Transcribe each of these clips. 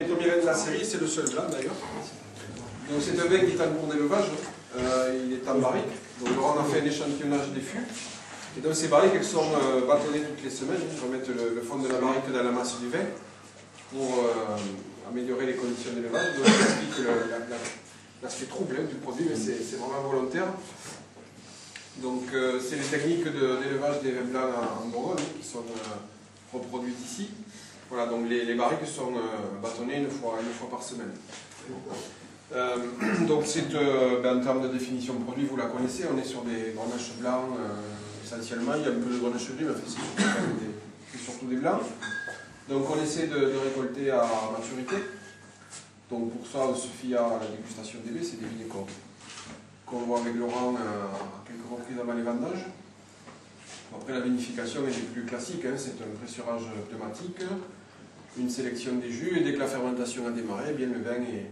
Le premier vin de la série, c'est le seul blanc d'ailleurs. Donc c'est un vin qui est en cours d'élevage, il est en barrique. Donc on a fait un échantillonnage des fûts. Et donc ces barriques, elles sont bâtonnées toutes les semaines. On va mettre le fond de la barrique dans la masse du vin pour améliorer les conditions d'élevage. Donc j'explique l'aspect trouble du produit, mais c'est vraiment volontaire. Donc c'est les techniques d'élevage des vins blancs en Bourgogne qui sont reproduites ici. Voilà, donc les barriques sont bâtonnées une fois par semaine. Donc c'est en termes de définition de produit, vous la connaissez, on est sur des grenaches blancs essentiellement, il y a un peu de grenache gris, mais c'est surtout des blancs. Donc on essaie de récolter à maturité. Donc pour ça, on se fie à la dégustation des baies, c'est des vignes qu'on voit avec Laurent à quelques reprises avant les vendages. Après la vinification est plus classique, hein, c'est un pressurage pneumatique, une sélection des jus, et dès que la fermentation a démarré, eh bien, le vin est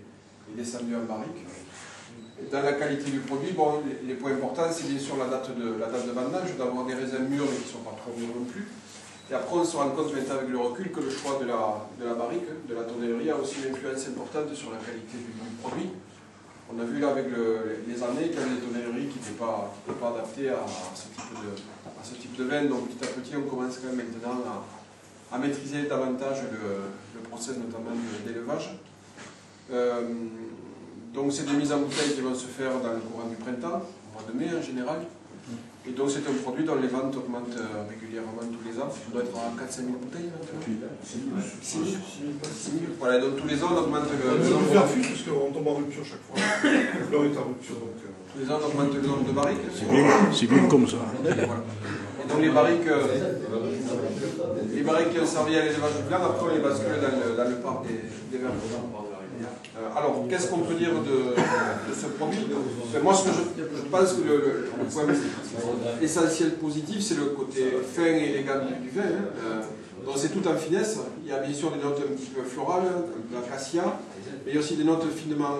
descendu en barrique. Et dans la qualité du produit, bon, les points importants, c'est bien sûr la date de vendage, d'avoir des raisins mûrs mais qui ne sont pas trop mûrs non plus. Et après on se rend compte maintenant avec le recul que le choix de la barrique, de la tonnellerie, a aussi une influence importante sur la qualité du produit. On a vu là avec les années qu'il y avait des tonnelleries qui n'étaient pas adaptées à ce type de vin. Donc petit à petit on commence quand même maintenant à maîtriser davantage le process notamment d'élevage. Donc c'est des mises en bouteille qui vont se faire dans le courant du printemps, au mois de mai en général. Et donc c'est un produit dont les ventes augmentent régulièrement tous les ans. On doit être à 4 000 bouteilles maintenant. 6 000. Voilà, donc tous les ans on augmente le nombre de barriques. Parce qu'on tombe en rupture chaque fois. Le fleur est en rupture. Donc, tous les ans on augmente le nombre de barriques. C'est bien comme ça. Voilà. Et donc les barriques qui ont servi à l'élevage du blanc, après on les bascule dans le parc des vins. Alors, qu'est-ce qu'on peut dire de ce produit? Moi, je pense que le point essentiel positif, c'est le côté fin et élégant du vin. Donc c'est tout en finesse. Il y a bien sûr des notes un petit peu florales, un peu acacia, mais il y a aussi des notes finement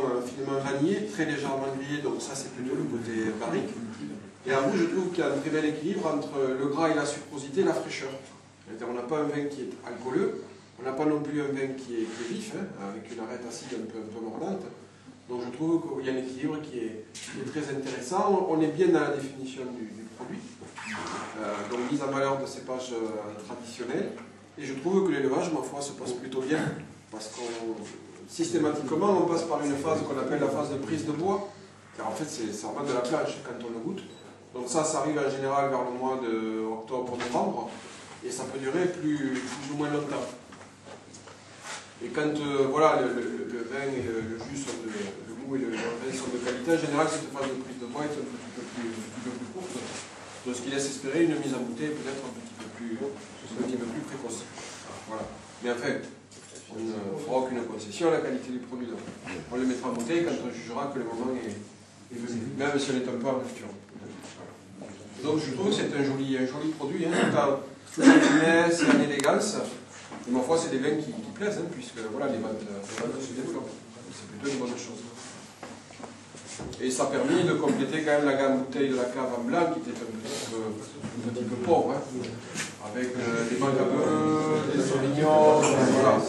vanillées, très légèrement grillées, donc ça c'est plutôt le côté barrique. Et en rouge, je trouve qu'il y a un très bel équilibre entre le gras et la sucrosité et la fraîcheur. On n'a pas un vin qui est alcooleux, on n'a pas non plus un vin qui est vif, hein, avec une arête acide un peu mordante. Donc je trouve qu'il y a un équilibre qui est très intéressant. On est bien dans la définition du produit. Donc mise en valeur de cépages traditionnels. Et je trouve que l'élevage, ma foi, se passe plutôt bien. Parce que systématiquement, on passe par une phase qu'on appelle la phase de prise de bois. Car en fait, ça remonte de la plage quand on le goûte. Donc ça arrive en général vers le mois d'octobre-novembre. Et ça peut durer plus ou moins longtemps. Et quand voilà, le vin et le jus sont le goût et le vin sont de qualité, en général cette phase de prise de bois est un petit peu plus courte. Donc ce qui laisse espérer une mise en bouteille peut-être un petit peu plus précoce. Voilà. Mais enfin, on ne fera aucune concession à la qualité du produit. Donc. On le mettra en bouteille quand on jugera que le moment est venu, même si on est un peu en rupture. Donc je trouve que c'est un joli produit, hein, tout en finesse et en élégance. Et ma foi, c'est des vins qui plaisent, hein, puisque voilà, les ventes se développent. C'est plutôt une bonne chose. Et ça a permis de compléter quand même la gamme bouteille de la cave en blanc, qui était un petit peu pauvre, hein, avec des mangues à bœuf, des sauvignons, voilà.